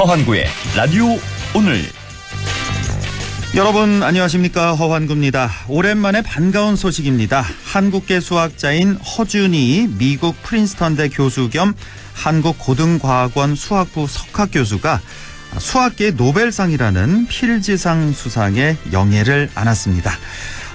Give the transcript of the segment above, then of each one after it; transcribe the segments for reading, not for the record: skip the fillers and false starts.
허환구의 라디오 오늘. 여러분 안녕하십니까, 허환구입니다. 오랜만에 반가운 소식입니다. 한국계 수학자인 허준이 미국 프린스턴대 교수 겸 한국고등과학원 수학부 석학교수가 수학계의 노벨상이라는 필즈상 수상에 영예를 안았습니다.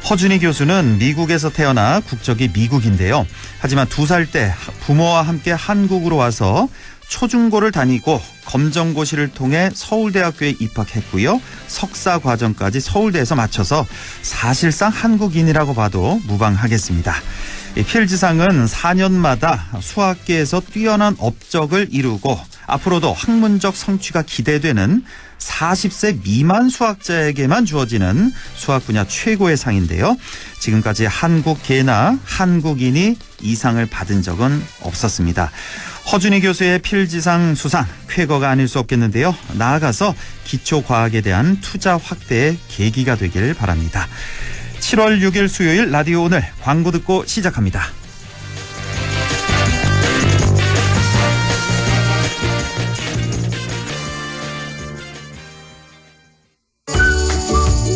허준이 교수는 미국에서 태어나 국적이 미국인데요. 하지만 2살 때 부모와 함께 한국으로 와서 초중고를 다니고 검정고시를 통해 서울대학교에 입학했고요. 석사 과정까지 서울대에서 마쳐서 사실상 한국인이라고 봐도 무방하겠습니다. 필즈상은 4년마다 수학계에서 뛰어난 업적을 이루고 앞으로도 학문적 성취가 기대되는 40세 미만 수학자에게만 주어지는 수학 분야 최고의 상인데요. 지금까지 한국계나 한국인이 이 상을 받은 적은 없었습니다. 허준이 교수의 필즈상 수상, 쾌거가 아닐 수 없겠는데요. 나아가서 기초과학에 대한 투자 확대의 계기가 되길 바랍니다. 7월 6일 수요일 라디오 오늘 광고 듣고 시작합니다.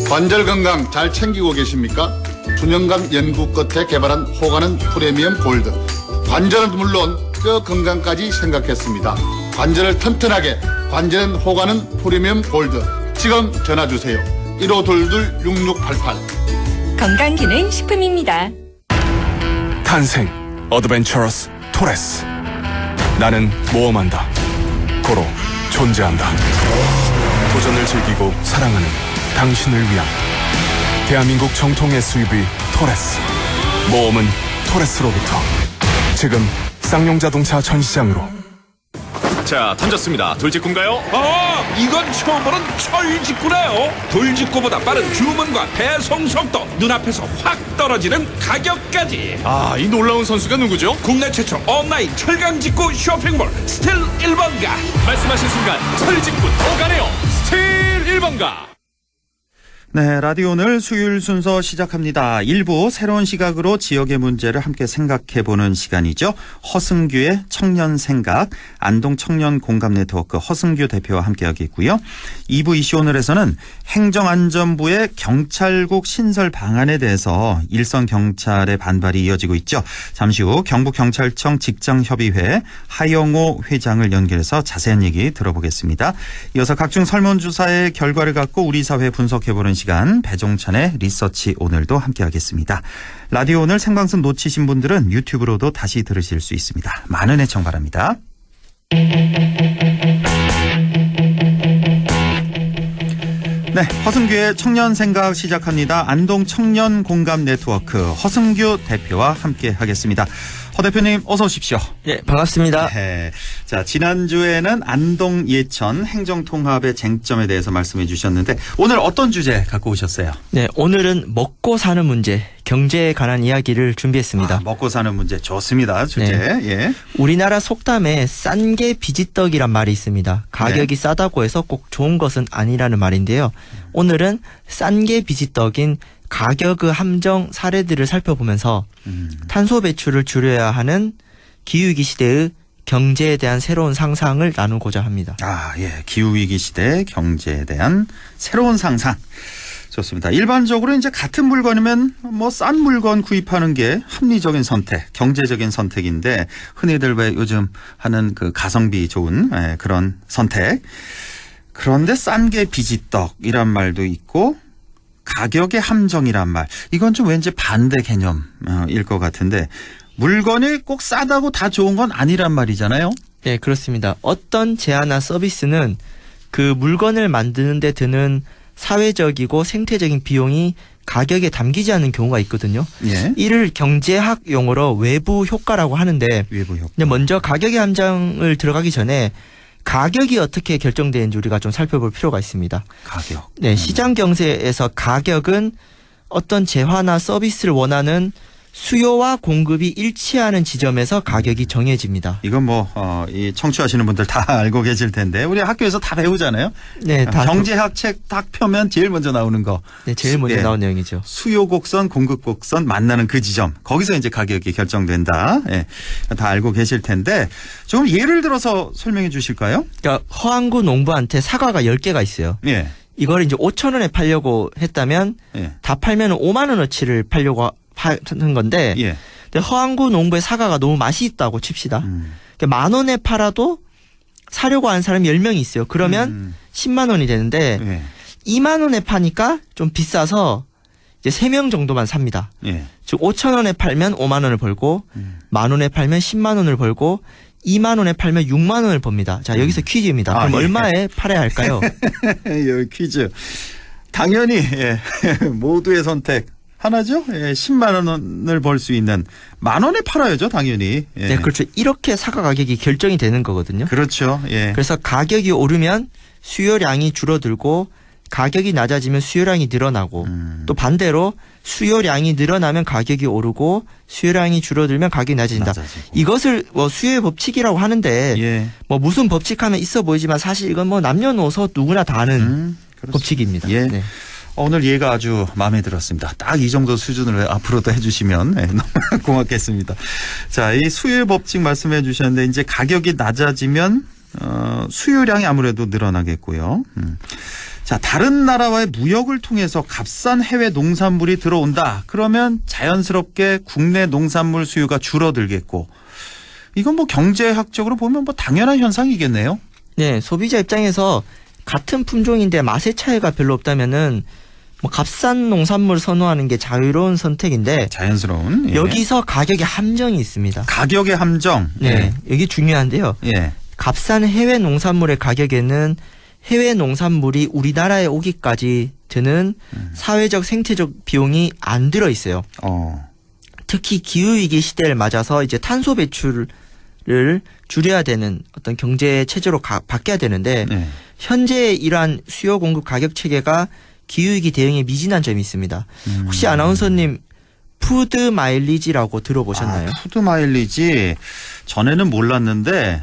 관절 건강 잘 챙기고 계십니까? 준영감 연구 끝에 개발한 호가는 프리미엄 골드. 관절은 물론 뼈 건강까지 생각했습니다. 관절을 튼튼하게, 관절은 호가는 프리미엄 골드. 지금 전화주세요. 1522-6688. 건강기능식품입니다. 탄생 어드벤처러스 토레스. 나는 모험한다. 고로 존재한다. 도전을 즐기고 사랑하는 당신을 위한 대한민국 정통 SUV 토레스. 모험은 토레스로부터. 지금 쌍용자동차 전시장으로. 자, 던졌습니다. 돌직구인가요? 이건 처음 보는 철직구네요. 돌직구보다 빠른 주문과 배송 속도, 눈앞에서 확 떨어지는 가격까지. 이 놀라운 선수가 누구죠? 국내 최초 온라인 철강직구 쇼핑몰 스틸 1번가. 말씀하신 순간 철직구 오가네요. 스틸 1번가. 네, 라디오 오늘 수요일 순서 시작합니다. 일부 새로운 시각으로 지역의 문제를 함께 생각해보는 시간이죠. 허승규의 청년 생각, 안동 청년 공감 네트워크 허승규 대표와 함께하고 있고요. 2부 이슈 오늘에서는 행정안전부의 경찰국 신설 방안에 대해서 일선 경찰의 반발이 이어지고 있죠. 잠시 후 경북경찰청 직장협의회 하영호 회장을 연결해서 자세한 얘기 들어보겠습니다. 이어서 각종 설문조사의 결과를 갖고 우리 사회 분석해보는 시간, 배종찬의 리서치 오늘도 함께하겠습니다. 라디오 오늘 생방송 놓치신 분들은 유튜브로도 다시 들으실 수 있습니다. 많은 애청 바랍니다. 네, 허승규의 청년 생각 시작합니다. 안동 청년 공감 네트워크 허승규 대표와 함께하겠습니다. 허 대표님 어서 오십시오. 예, 반갑습니다. 네. 자, 지난주에는 안동 예천 행정통합의 쟁점에 대해서 말씀해 주셨는데 오늘 어떤 주제 갖고 오셨어요? 네, 오늘은 먹고 사는 문제, 경제에 관한 이야기를 준비했습니다. 먹고 사는 문제 좋습니다. 주제. 네. 예. 우리나라 속담에 싼 게 비지떡이란 말이 있습니다. 가격이 싸다고 해서 꼭 좋은 것은 아니라는 말인데요. 오늘은 싼 게 비지떡인 가격의 함정 사례들을 살펴보면서 탄소 배출을 줄여야 하는 기후위기 시대의 경제에 대한 새로운 상상을 나누고자 합니다. 예. 기후위기 시대 경제에 대한 새로운 상상. 좋습니다. 일반적으로 이제 같은 물건이면 싼 물건 구입하는 게 합리적인 선택, 경제적인 선택인데 흔히들 왜 요즘 하는 그 가성비 좋은 그런 선택. 그런데 싼 게 비지떡이란 말도 있고 가격의 함정이란 말. 이건 좀 왠지 반대 개념일 것 같은데 물건이 꼭 싸다고 다 좋은 건 아니란 말이잖아요. 네, 그렇습니다. 어떤 제안이나 서비스는 그 물건을 만드는 데 드는 사회적이고 생태적인 비용이 가격에 담기지 않는 경우가 있거든요. 예. 이를 경제학 용어로 외부 효과라고 하는데 외부 효과. 근데 먼저 가격의 함정을 들어가기 전에 가격이 어떻게 결정되는지 우리가 좀 살펴볼 필요가 있습니다. 가격. 네, 시장 경제에서 가격은 어떤 재화나 서비스를 원하는 수요와 공급이 일치하는 지점에서 가격이 정해집니다. 이건 이 청취하시는 분들 다 알고 계실 텐데 우리 학교에서 다 배우잖아요. 네, 다 경제학 책 딱 펴면 제일 먼저 나오는 거. 네, 제일 먼저 예. 나온 내용이죠. 수요 곡선, 공급 곡선 만나는 그 지점. 거기서 이제 가격이 결정된다. 예. 다 알고 계실 텐데 좀 예를 들어서 설명해 주실까요? 그러니까 허안구 농부한테 사과가 10개가 있어요. 예. 이걸 이제 5천 원에 팔려고 했다면 예. 다 팔면 5만 원어치를 팔려고 하는 건데 예. 근데 허안구 농부의 사과가 너무 맛이 있다고 칩시다. 그러니까 만 원에 팔아도 사려고 하는 사람이 10명이 있어요. 그러면 10만 원이 되는데 예. 2만 원에 파니까 좀 비싸서 이제 3명 정도만 삽니다. 예. 즉 5천 원에 팔면 5만 원을 벌고 만 원에 팔면 10만 원을 벌고 2만 원에 팔면 6만 원을 법니다. 자, 여기서 퀴즈입니다. 그럼 예. 얼마에 팔아야 할까요? 여기 퀴즈. 당연히 예. 모두의 선택 하나죠. 예. 10만 원을 벌 수 있는 만 원에 팔아야죠, 당연히. 예. 네, 그렇죠. 이렇게 사과 가격이 결정이 되는 거거든요. 그렇죠. 예. 그래서 가격이 오르면 수요량이 줄어들고 가격이 낮아지면 수요량이 늘어나고 또 반대로 수요량이 늘어나면 가격이 오르고 수요량이 줄어들면 가격이 낮아진다. 낮아지고. 이것을 수요의 법칙이라고 하는데 예. 무슨 법칙하면 있어 보이지만 사실 이건 남녀노소 누구나 다 아는 그렇습니다. 법칙입니다. 예. 네. 오늘 예가 아주 마음에 들었습니다. 딱 이 정도 수준으로 앞으로도 해주시면 네, 너무 고맙겠습니다. 자, 이 수요 법칙 말씀해 주셨는데 이제 가격이 낮아지면 수요량이 아무래도 늘어나겠고요. 자, 다른 나라와의 무역을 통해서 값싼 해외 농산물이 들어온다. 그러면 자연스럽게 국내 농산물 수요가 줄어들겠고 이건 경제학적으로 보면 당연한 현상이겠네요. 네, 소비자 입장에서 같은 품종인데 맛의 차이가 별로 없다면은 값싼 농산물 선호하는 게 자유로운 선택인데 자연스러운. 예. 여기서 가격의 함정이 있습니다. 가격의 함정. 네, 여기 중요한데요. 예. 값싼 해외 농산물의 가격에는 해외 농산물이 우리나라에 오기까지 드는 사회적 생태적 비용이 안 들어 있어요. 특히 기후위기 시대를 맞아서 이제 탄소 배출을 줄여야 되는 어떤 경제 체제로 바뀌어야 되는데 네. 현재 이러한 수요 공급 가격 체계가 기후위기 대응에 미진한 점이 있습니다. 혹시 아나운서님 푸드 마일리지라고 들어보셨나요? 푸드 마일리지 전에는 몰랐는데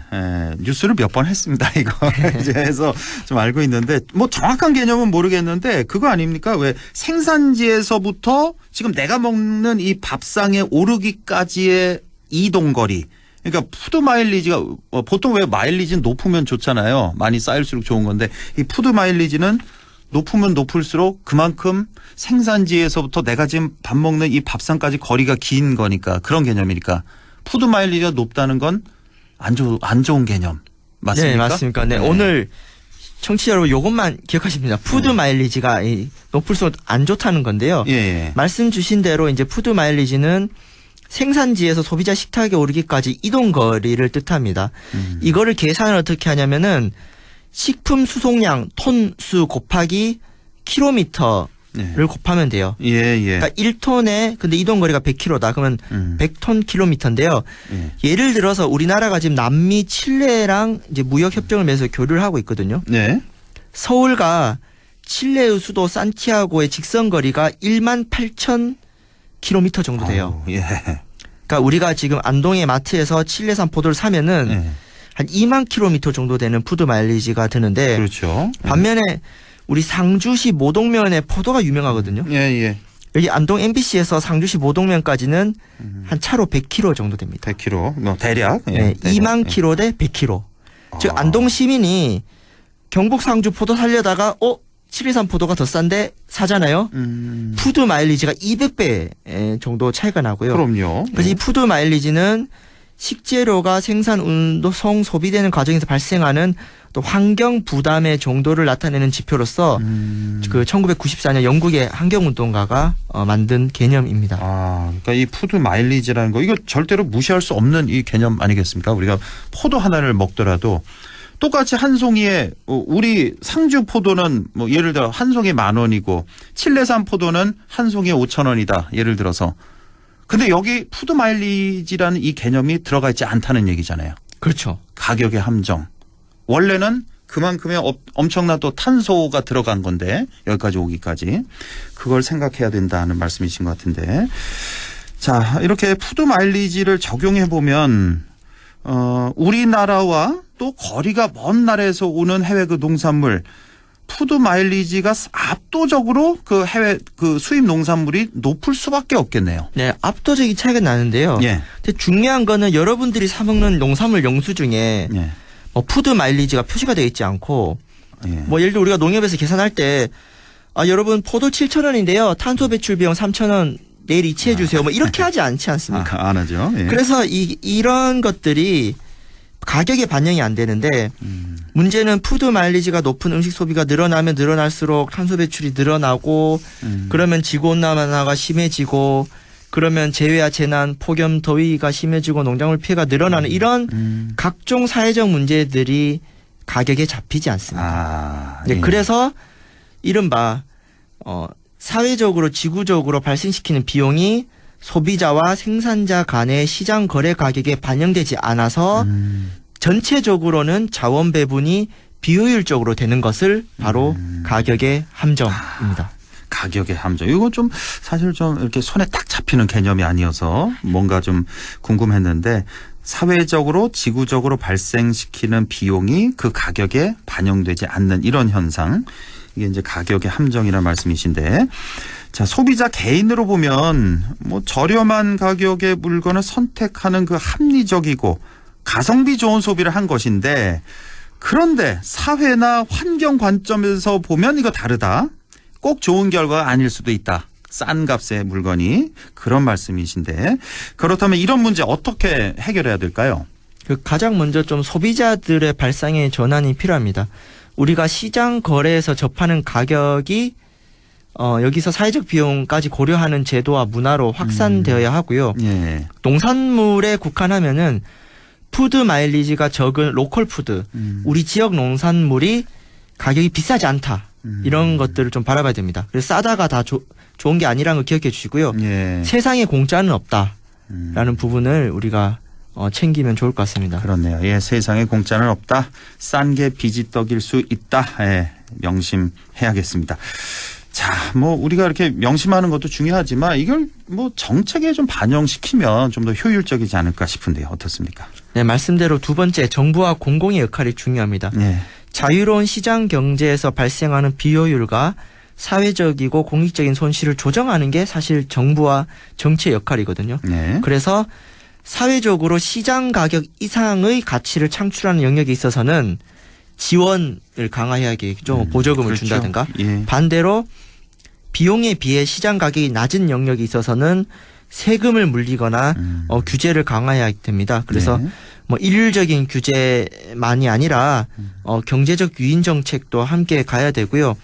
뉴스를 몇 번 했습니다. 이거 이제 해서 좀 알고 있는데 정확한 개념은 모르겠는데 그거 아닙니까? 왜 생산지에서부터 지금 내가 먹는 이 밥상에 오르기까지의 이동거리. 그러니까 푸드 마일리지가 보통 왜 마일리지는 높으면 좋잖아요. 많이 쌓일수록 좋은 건데 이 푸드 마일리지는 높으면 높을수록 그만큼 생산지에서부터 내가 지금 밥 먹는 이 밥상까지 거리가 긴 거니까 그런 개념이니까 푸드 마일리지가 높다는 건 안 좋은 개념 맞습니까? 네, 맞습니까? 네, 오늘 청취자 여러분 이것만 기억하십니다. 푸드 마일리지가 높을수록 안 좋다는 건데요. 예. 말씀 주신 대로 이제 푸드 마일리지는 생산지에서 소비자 식탁에 오르기까지 이동 거리를 뜻합니다. 이거를 계산을 어떻게 하냐면은 식품 수송량 톤수 곱하기 킬로미터를 곱하면 돼요. 예. 그러니까 1톤에 근데 이동 거리가 100km다. 그러면 100톤 킬로미터인데요. 예를 들어서 우리나라가 지금 남미 칠레랑 이제 무역 협정을 맺어서 교류를 하고 있거든요. 네. 서울과 칠레의 수도 산티아고의 직선 거리가 18,000km 정도 돼요. 예. 그러니까 우리가 지금 안동의 마트에서 칠레산 포도를 사면은 한 2만 킬로미터 정도 되는 푸드 마일리지가 드는데 그렇죠. 반면에 우리 상주시 모동면의 포도가 유명하거든요. 예. 여기 안동 MBC에서 상주시 모동면까지는 한 차로 100km 정도 됩니다. 100km 대략. 네, 2만 킬로 대 100km. 즉 안동 시민이 경북 상주 포도 살려다가 칠레산 포도가 더 싼데 사잖아요. 푸드 마일리지가 200배 정도 차이가 나고요. 그럼요. 그래서 이 푸드 마일리지는 식재료가 생산, 운송, 소비되는 과정에서 발생하는 또 환경 부담의 정도를 나타내는 지표로서 그 1994년 영국의 환경운동가가 만든 개념입니다. 그러니까 이 푸드 마일리지라는 거 이거 절대로 무시할 수 없는 이 개념 아니겠습니까? 우리가 포도 하나를 먹더라도 똑같이 한 송이에 우리 상주 포도는 예를 들어 한 송이 10,000원이고 칠레산 포도는 한 송이에 5,000원이다. 예를 들어서. 근데 여기 푸드 마일리지라는 이 개념이 들어가 있지 않다는 얘기잖아요. 그렇죠. 가격의 함정. 원래는 그만큼의 엄청난 또 탄소가 들어간 건데 여기까지 오기까지 그걸 생각해야 된다는 말씀이신 것 같은데. 자, 이렇게 푸드 마일리지를 적용해 보면 우리나라와 또 거리가 먼 나라에서 오는 해외 그 농산물 푸드 마일리지가 압도적으로 그 해외 그 수입 농산물이 높을 수밖에 없겠네요. 네, 압도적인 차이가 나는데요. 예. 근데 중요한 거는 여러분들이 사 먹는 농산물 영수 중에 예. 뭐 푸드 마일리지가 표시가 되어 있지 않고 예. 뭐 예를 들어 우리가 농협에서 계산할 때 여러분 포도 7,000원인데요. 탄소 배출 비용 3,000원 내일 이체해 주세요. 뭐 이렇게 하지 않지 않습니까? 안 하죠. 예. 그래서 이런 것들이 가격에 반영이 안 되는데 문제는 푸드 마일리지가 높은 음식 소비가 늘어나면 늘어날수록 탄소 배출이 늘어나고 그러면 지구온난화가 심해지고 그러면 재해와 재난, 폭염, 더위가 심해지고 농작물 피해가 늘어나는 이런 각종 사회적 문제들이 가격에 잡히지 않습니다. 네, 예. 그래서 이른바 사회적으로 지구적으로 발생시키는 비용이 소비자와 생산자 간의 시장 거래 가격에 반영되지 않아서 전체적으로는 자원 배분이 비효율적으로 되는 것을 바로 가격의 함정입니다. 가격의 함정. 이거 좀 사실 좀 이렇게 손에 딱 잡히는 개념이 아니어서 뭔가 좀 궁금했는데 사회적으로 지구적으로 발생시키는 비용이 그 가격에 반영되지 않는 이런 현상. 이게 이제 가격의 함정이라는 말씀이신데 자, 소비자 개인으로 보면 뭐 저렴한 가격의 물건을 선택하는 그 합리적이고 가성비 좋은 소비를 한 것인데 그런데 사회나 환경 관점에서 보면 이거 다르다. 꼭 좋은 결과가 아닐 수도 있다. 싼 값의 물건이 그런 말씀이신데 그렇다면 이런 문제 어떻게 해결해야 될까요? 가장 먼저 좀 소비자들의 발상의 전환이 필요합니다. 우리가 시장 거래에서 접하는 가격이 여기서 사회적 비용까지 고려하는 제도와 문화로 확산되어야 하고요. 예. 농산물에 국한하면은 푸드 마일리지가 적은 로컬 푸드, 우리 지역 농산물이 가격이 비싸지 않다. 이런 것들을 좀 바라봐야 됩니다. 그래서 싸다가 다 좋은 게 아니라는 걸 기억해 주시고요. 예. 세상에 공짜는 없다라는 부분을 우리가 챙기면 좋을 것 같습니다. 그렇네요. 예, 세상에 공짜는 없다. 싼 게 비지떡일 수 있다. 예, 명심해야겠습니다. 자, 뭐 우리가 이렇게 명심하는 것도 중요하지만 이걸 뭐 정책에 좀 반영시키면 좀 더 효율적이지 않을까 싶은데요. 어떻습니까? 네, 말씀대로 두 번째 정부와 공공의 역할이 중요합니다. 예. 자유로운 시장 경제에서 발생하는 비효율과 사회적이고 공익적인 손실을 조정하는 게 사실 정부와 정치의 역할이거든요. 네. 그래서 사회적으로 시장 가격 이상의 가치를 창출하는 영역에 있어서는 지원을 강화해야겠죠. 보조금을 그렇죠. 준다든가. 예. 반대로 비용에 비해 시장 가격이 낮은 영역에 있어서는 세금을 물리거나 규제를 강화해야 됩니다. 그래서 네. 뭐 일률적인 규제만이 아니라 경제적 유인 정책도 함께 가야 되고요.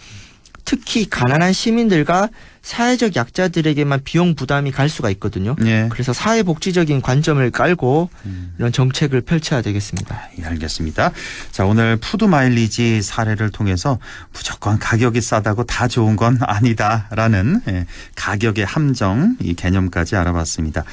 특히 가난한 시민들과 사회적 약자들에게만 비용 부담이 갈 수가 있거든요. 예. 그래서 사회복지적인 관점을 깔고 이런 정책을 펼쳐야 되겠습니다. 예, 알겠습니다. 자, 오늘 푸드 마일리지 사례를 통해서 무조건 가격이 싸다고 다 좋은 건 아니다라는 가격의 함정 이 개념까지 알아봤습니다.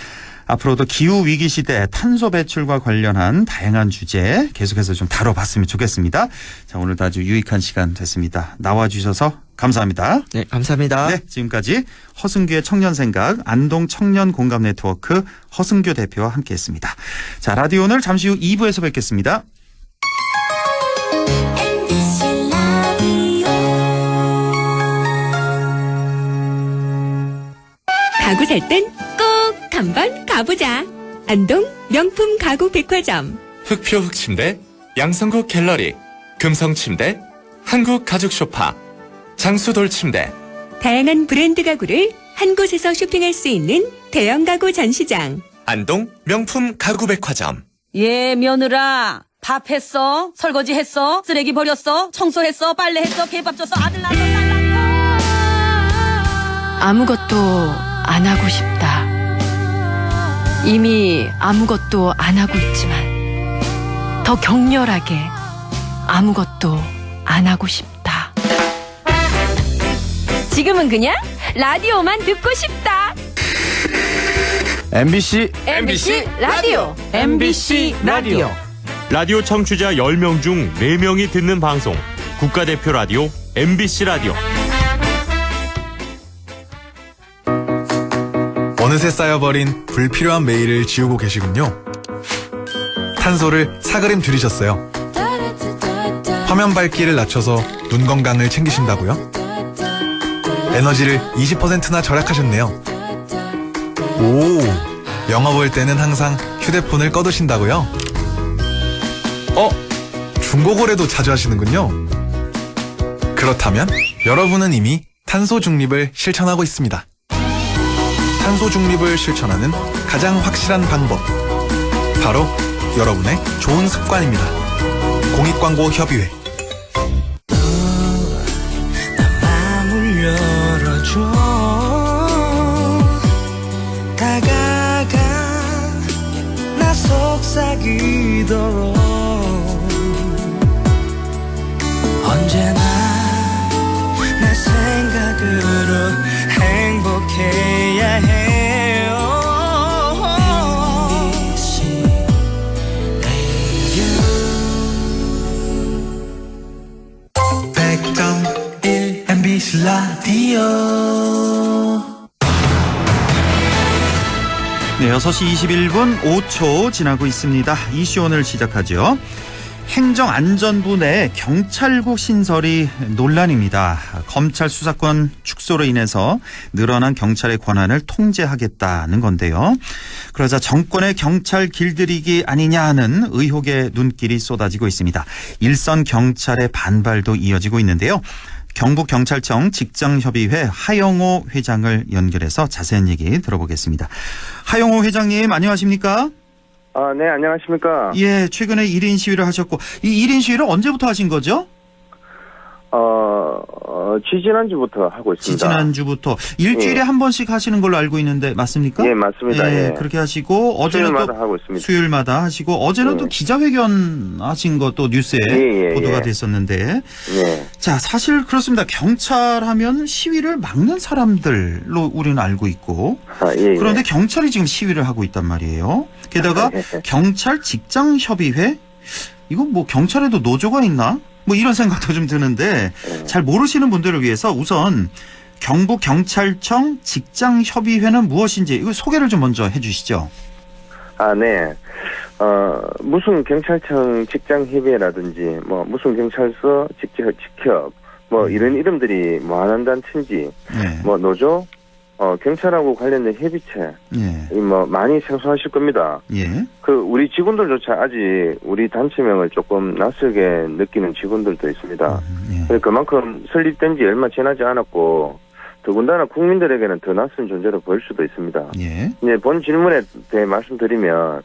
앞으로도 기후 위기 시대 탄소 배출과 관련한 다양한 주제 계속해서 좀 다뤄봤으면 좋겠습니다. 자, 오늘도 아주 유익한 시간 됐습니다. 나와주셔서 감사합니다. 네, 감사합니다. 네, 지금까지 허승규의 청년생각 안동 청년공감네트워크 허승규 대표와 함께했습니다. 자, 라디오 오늘 잠시 후 2부에서 뵙겠습니다. 가구 살 땐 꼭 한번 가보자. 안동 명품 가구 백화점. 흑표 흑침대, 양성국 갤러리, 금성침대, 한국 가죽 소파, 장수돌 침대. 다양한 브랜드 가구를 한 곳에서 쇼핑할 수 있는 대형 가구 전시장. 안동 명품 가구 백화점. 예, 며느라. 밥 했어? 설거지 했어? 쓰레기 버렸어? 청소했어? 빨래했어? 개밥 줬어? 아들 낳았어? 딸 낳았어? 아무것도 안 하고 싶다. 이미 아무것도 안 하고 있지만 더 격렬하게 아무것도 안 하고 싶다. 지금은 그냥 라디오만 듣고 싶다. MBC 라디오. MBC 라디오. 라디오 청취자 10명 중 4명이 듣는 방송. 국가대표 라디오 MBC 라디오. 어느새 쌓여버린 불필요한 메일을 지우고 계시군요. 탄소를 사그림 줄이셨어요. 화면 밝기를 낮춰서 눈 건강을 챙기신다고요? 에너지를 20%나 절약하셨네요. 오, 영화 볼 때는 항상 휴대폰을 꺼두신다고요? 중고거래도 자주 하시는군요. 그렇다면 여러분은 이미 탄소 중립을 실천하고 있습니다. 탄소 중립을 실천하는 가장 확실한 방법, 바로 여러분의 좋은 습관입니다. 공익광고협의회. 마음을 열어줘. 다가가 나 속삭이도록 언제나 내 생각으로 행복해야 해요. MBC 라디오. 네, 6시 21분 5초 지나고 있습니다. 이슈 오늘 시작하죠. 행정안전부 내 경찰국 신설이 논란입니다. 검찰 수사권 축소로 인해서 늘어난 경찰의 권한을 통제하겠다는 건데요. 그러자 정권의 경찰 길들이기 아니냐는 의혹의 눈길이 쏟아지고 있습니다. 일선 경찰의 반발도 이어지고 있는데요. 경북경찰청 직장협의회 하영호 회장을 연결해서 자세한 얘기 들어보겠습니다. 하영호 회장님 안녕하십니까? 네, 안녕하십니까? 예, 최근에 1인 시위를 하셨고, 이 1인 시위를 언제부터 하신 거죠? 지지난주부터 하고 있습니다. 지지난주부터. 일주일에 예. 한 번씩 하시는 걸로 알고 있는데, 맞습니까? 예, 맞습니다. 예, 예. 그렇게 하시고, 어제는 수요일마다 또 하고 있습니다. 수요일마다 하시고, 어제는 예. 또 기자회견 하신 것도 뉴스에 예, 보도가 됐었는데, 예. 자, 사실 그렇습니다. 경찰 하면 시위를 막는 사람들로 우리는 알고 있고, 예. 그런데 경찰이 지금 시위를 하고 있단 말이에요. 게다가 경찰 직장협의회? 이거 뭐 경찰에도 노조가 있나? 뭐 이런 생각도 좀 드는데 잘 모르시는 분들을 위해서 우선 경북경찰청 직장협의회는 무엇인지 이거 소개를 좀 먼저 해 주시죠. 네. 무슨 경찰청 직장협의회라든지 뭐 무슨 경찰서 직협 뭐 이런 이름들이 뭐 안한단체인지 뭐 노조 경찰하고 관련된 협의체, 뭐 많이 생소하실 겁니다. 예. 우리 직원들조차 아직 우리 단체명을 조금 낯설게 느끼는 직원들도 있습니다. 그만큼 설립된 지 얼마 지나지 않았고, 더군다나 국민들에게는 더 낯선 존재로 보일 수도 있습니다. 예. 이제 본 질문에 대해 말씀드리면,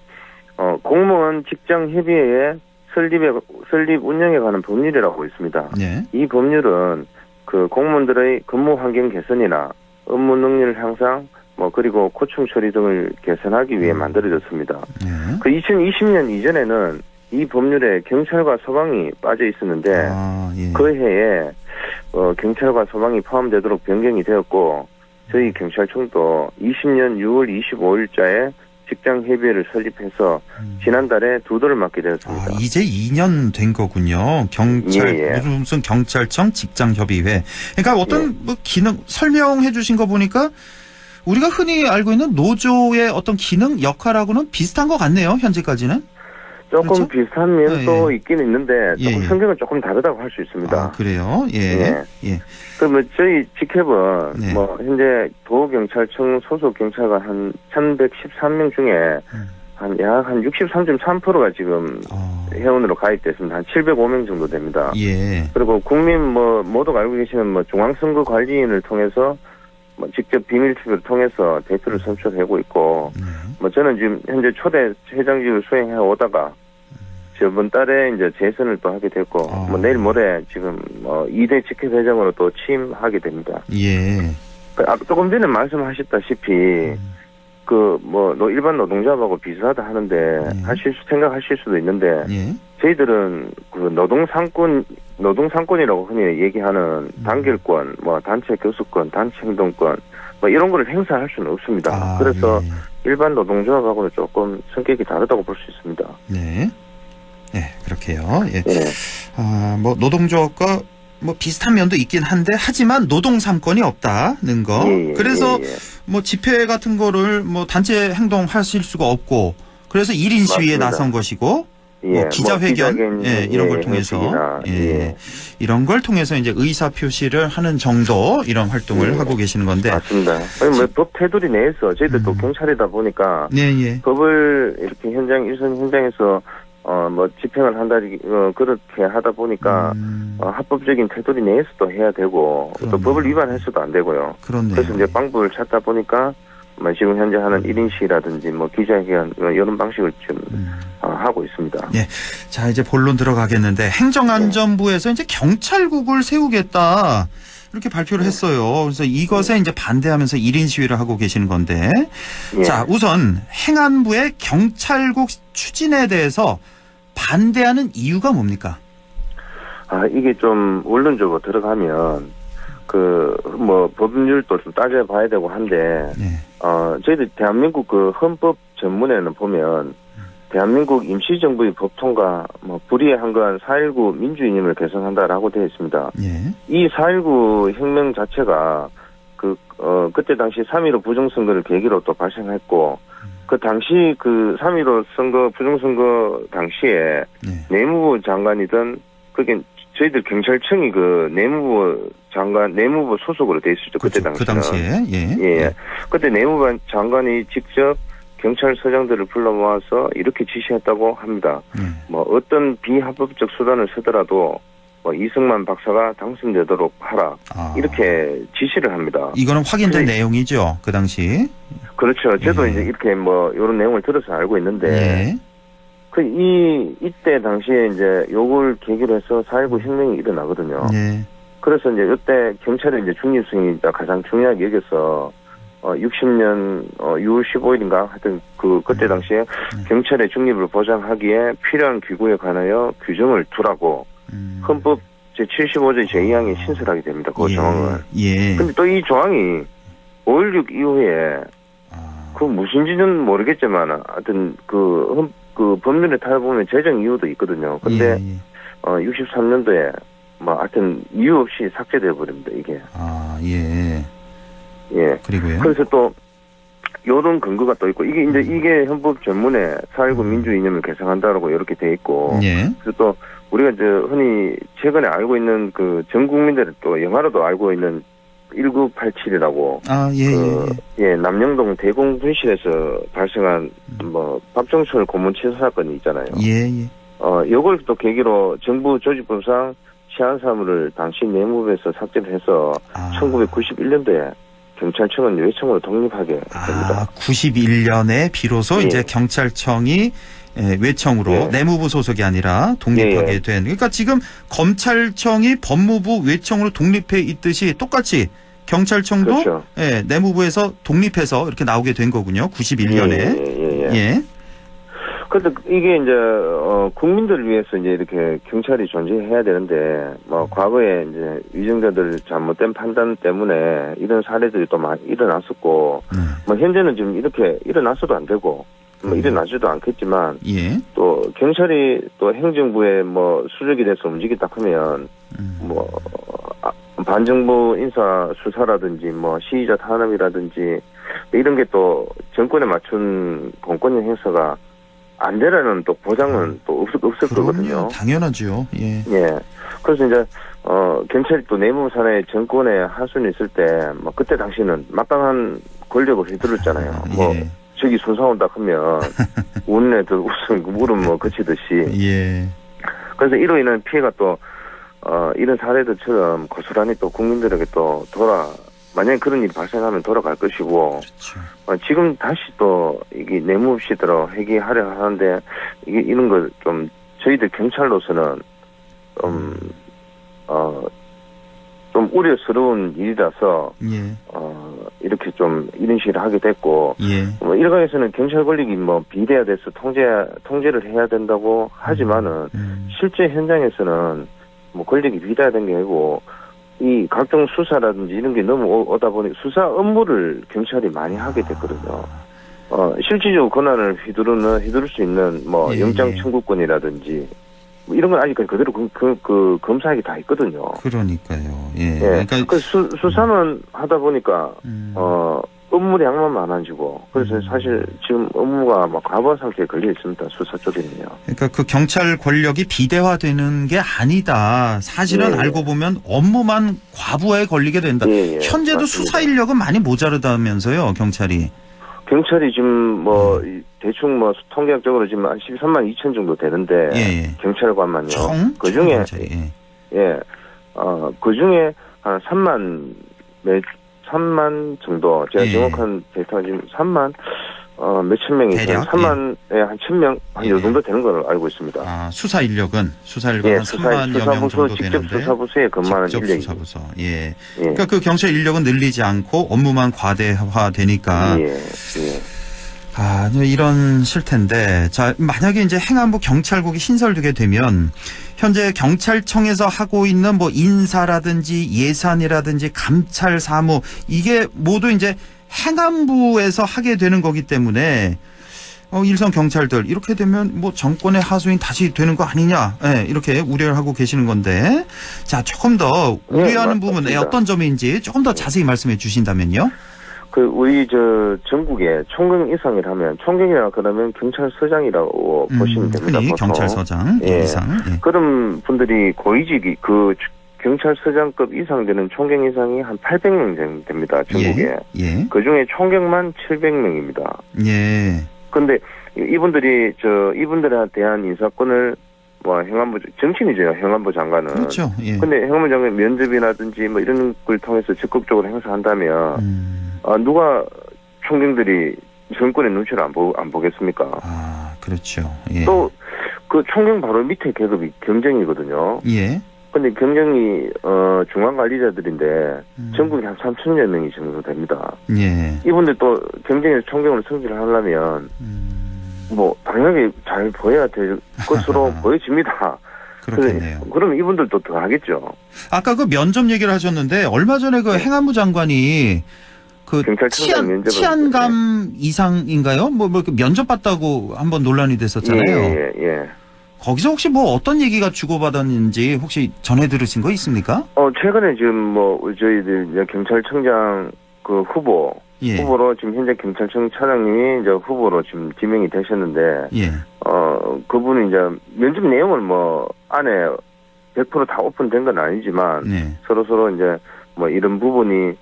공무원 직장협의회의 설립 운영에 관한 법률이라고 있습니다. 예. 이 법률은 공무원들의 근무 환경 개선이나 업무 능률 향상, 그리고 고충 처리 등을 개선하기 위해 만들어졌습니다. 2020년 이전에는 이 법률에 경찰과 소방이 빠져 있었는데, 그 해에, 경찰과 소방이 포함되도록 변경이 되었고, 저희 경찰청도 20년 6월 25일자에 직장협의회를 설립해서 지난달에 두도를 맡게 되었습니다. 이제 2년 된 거군요. 무슨 경찰청 직장협의회. 그러니까 어떤 기능 설명해 주신 거 보니까 우리가 흔히 알고 있는 노조의 어떤 기능 역할하고는 비슷한 것 같네요. 현재까지는. 조금 그렇죠? 비슷한 면도 있긴 있는데 조금 성격은 조금 다르다고 할 수 있습니다. 그래요? 예. 그러면 저희 직협은 현재 도경찰청 소속 경찰관 한 1,113명 중에 약 한 63.3%가 지금 회원으로 가입됐습니다. 한 705명 정도 됩니다. 예. 그리고 국민 모두가 알고 계시는 중앙선거관리인을 통해서 직접 비밀투표를 통해서 대표를 선출하고 있고, 저는 지금 현재 초대 회장직을 수행해 오다가, 저번 달에 이제 재선을 또 하게 됐고, 내일 모레 지금 2대 직협회장으로 또 취임하게 됩니다. 예. 조금 전에 말씀하셨다시피, 일반 노동조합하고 비슷하다 하는데, 생각하실 수도 있는데, 저희들은 노동상권이라고 흔히 얘기하는 단결권, 단체 교섭권, 단체 행동권, 이런 거를 행사할 수는 없습니다. 그래서 일반 노동조합하고는 조금 성격이 다르다고 볼 수 있습니다. 네. 네, 그렇게요. 예. 노동조합과 뭐 비슷한 면도 있긴 한데 하지만 노동 3권이 없다는 거. 그래서 뭐 집회 같은 거를 뭐 단체 행동하실 수가 없고 그래서 1인 시위에 맞습니다. 나선 것이고 뭐 기자회견 이런 걸 통해서 이런 걸 통해서 이제 의사 표시를 하는 정도 이런 활동을 하고 계시는 건데 맞습니다. 아니 뭐 법 테두리 내에서 저희들도 경찰이다 보니까 법을 이렇게 일선 현장에서 뭐 집행을 한다리 그렇게 하다 보니까 합법적인 테두리 내에서도 해야 되고 또 법을 위반해서도 안 되고요. 그렇네요. 그래서 이제 방법을 찾다 보니까 뭐 지금 현재 하는 1인 시위라든지 뭐 기자회견 이런 방식을 좀 하고 있습니다. 예. 자, 이제 본론 들어가겠는데 행정안전부에서 이제 경찰국을 세우겠다. 이렇게 발표를 했어요. 그래서 이것에 이제 반대하면서 1인 시위를 하고 계시는 건데. 자, 우선 행안부의 경찰국 추진에 대해서 반대하는 이유가 뭡니까? 이게 좀 원론적으로 들어가면 뭐 법률도 좀 따져봐야 되고 한데 저희들 대한민국 그 헌법 전문에는 보면 대한민국 임시정부의 법 통과 뭐 불의에 한거한 4.19 민주이념을 개선한다라고 되어 있습니다. 이 4.19 혁명 자체가 그때 당시 3.15 부정선거를 계기로 또 발생했고 그 당시 그 3.15 선거 부정선거 당시에 내무부 장관이던 그게 저희들 경찰청이 그 내무부 소속으로 돼 있었죠. 그때 당시에. 그 당시에. 그때 내무부 장관이 직접 경찰서장들을 불러 모아서 이렇게 지시했다고 합니다. 뭐 어떤 비합법적 수단을 쓰더라도 뭐 이승만 박사가 당선되도록 하라. 이렇게 지시를 합니다. 이거는 확인된 내용이죠. 그 당시. 그렇죠. 저도 이제 이렇게 뭐 이런 내용을 들어서 알고 있는데 이때 당시에 이제 요걸 계기로 해서 4.19 혁명이 일어나거든요. 그래서 이제 이때 경찰의 이제 중립성이 가장 중요하게 여겨서 60년 6월 15일인가 하여튼 그때 당시에 경찰의 중립을 보장하기에 필요한 기구에 관하여 규정을 두라고 헌법 제75조 제2항에 신설하게 됩니다. 그 조항을. 근데 또 이 조항이 5.16 이후에 무슨 지는 모르겠지만 하여튼 그 법률에 타보면 제정 이유도 있거든요. 근데 63년도에 뭐 하여튼 이유 없이 삭제돼 버립니다. 이게. 그리고요. 그래서 또 요런 근거가 또 있고 이게 헌법 전문에 4.19 민주이념을 개성한다라고 이렇게 돼 있고. 그래서 또 우리가 흔히 최근에 알고 있는 전 국민들이 또 영화로도 알고 있는 1987이라고 남영동 대공분실에서 발생한 뭐 박정철 고문 치사 사건이 있잖아요. 요걸 또 계기로 정부 조직법상 시한 사무를 당시 내무부에서 삭제를 해서 1991년도에 경찰청은 외청으로 독립하게 됩니다. 91년에 비로소 이제 경찰청이 외청으로 내무부 소속이 아니라 독립하게 된. 그러니까 지금 검찰청이 법무부 외청으로 독립해 있듯이 똑같이 경찰청도 내무부에서 독립해서 이렇게 나오게 된 거군요. 91년에. 그런데 이게 이제 국민들을 위해서 이제 이렇게 경찰이 존재해야 되는데 뭐 과거에 이제 위정자들 잘못된 판단 때문에 이런 사례들이 또 많이 일어났었고 뭐 현재는 지금 이렇게 일어났어도 안 되고 뭐 일어나지도 않겠지만 또 경찰이 또 행정부에 뭐 수직이 돼서 움직이다 하면 뭐 반정부 인사 수사라든지 뭐 시위자 탄압이라든지 이런 게 또 정권에 맞춘 공권력 행사가 안 되라는 또 보장은 또 없을 거거든요. 당연하죠. 그래서 이제 경찰이 또 내무 산하의 정권에 하수인이 있을 때 뭐 그때 당시는 막강한 권력을 휘둘렀잖아요. 뭐 저기 순사온다 하면 우는 애들 물은 뭐 그치듯이. 그래서 이로 인한 피해가 또 이런 사례들처럼 고스란히 또 국민들에게 또 만약에 그런 일이 발생하면 돌아갈 것이고, 지금 다시 또, 이게 내무 없이대로 회귀하려 하는데, 이런 걸 좀, 저희들 경찰로서는, 좀 우려스러운 일이라서, 이렇게 좀, 이런 식으로 하게 됐고, 뭐, 일각에서는 경찰 권력이 뭐, 비대화돼서 통제를 해야 된다고 하지만은, 실제 현장에서는, 뭐, 권력이 비대화된 게 아니고, 이 각종 수사라든지 이런 게 너무 오다 보니 수사 업무를 경찰이 많이 하게 됐거든요. 실질적으로 권한을 휘두를 수 있는 뭐 영장 청구권이라든지 뭐 이런 건 아직까지 그대로 그 검사하기 다 있거든요. 그러니까요. 예. 그러니까 수사만 하다 보니까 업무량만 많아지고 그래서 사실 지금 업무가 막 과부하 상태에 걸려 있습니다. 수사 쪽에는요. 그러니까 그 경찰 권력이 비대화되는 게 아니다. 사실은 예. 알고 보면 업무만 과부하에 걸리게 된다. 예, 현재도 맞습니다. 수사 인력은 많이 모자르다면서요, 경찰이. 경찰이 지금 뭐 대충 뭐 통계학적으로 지금 한 13만 2천 정도 되는데 예. 경찰관만요. 총? 그 중에 경찰이, 그 중에 한 3만 정도 제가 예. 정확한 데이터가 지금 3만 몇천 명이 있어요. 대략? 3만에 한 1,000명 한 이 예. 정도 되는 걸 알고 있습니다. 아, 수사 인력은 한 예, 3만여 명 정도 직접 되는데. 수사부서에 근무하는 직접 인력이. 수사부서. 예. 그러니까 그 경찰 인력은 늘리지 않고 업무만 과대화되니까. 예. 아, 이런 실태인데, 자, 만약에 이제 행안부 경찰국이 신설되게 되면, 현재 경찰청에서 하고 있는 뭐 인사라든지 예산이라든지 감찰 사무, 이게 모두 이제 행안부에서 하게 되는 거기 때문에, 일선 경찰들, 이렇게 되면 뭐 정권의 하수인 다시 되는 거 아니냐, 예, 이렇게 우려를 하고 계시는 건데, 자, 조금 더 우려하는 부분에 어떤 점인지 조금 더 자세히 말씀해 주신다면요. 우리 전국에 총경 이상이라면 총경이라 그러면 경찰서장이라고 보시면 됩니다. 흔히 보통. 경찰서장 이상. 예. 그런 분들이 고위직이 경찰서장급 이상 되는 총경 이상이 한 800명 정도 됩니다. 전국에. 예. 그 중에 총경만 700명입니다. 예. 근데 이분들에 대한 인사권을 뭐 행안부 정치인이죠. 행안부 장관은. 그렇죠. 예. 근데 행안부 장관 면접이라든지 뭐 이런 걸 통해서 적극적으로 행사한다면 누가 총경들이 정권의 눈치를 안 보겠습니까? 아, 그렇죠. 예. 또 그 총경 바로 밑에 계급이 경정이거든요. 예. 근데 경정이 중앙 관리자들인데 전국에 한 3,000여 명이 정도 됩니다. 예. 이분들 또 경정에서 총경으로 승진을 하려면 뭐 당연하게 잘 보여야 될 것으로 보여집니다. 그렇겠네요. 그럼 이분들도 더 하겠죠. 아까 그 면접 얘기를 하셨는데 얼마 전에 그 행안부 장관이 그 치안감 이상인가요? 뭐 면접 봤다고 한번 논란이 됐었잖아요. 예. 거기서 혹시 뭐 어떤 얘기가 주고받았는지 혹시 전해 들으신 거 있습니까? 최근에 지금 뭐 저희들 경찰청장 그 후보로 지금 현재 경찰청 차장님이 이제 후보로 지금 지명이 되셨는데, 그분이 이제 면접 내용을 뭐 안에 100% 다 오픈된 건 아니지만 서로 이제 뭐 이런 부분이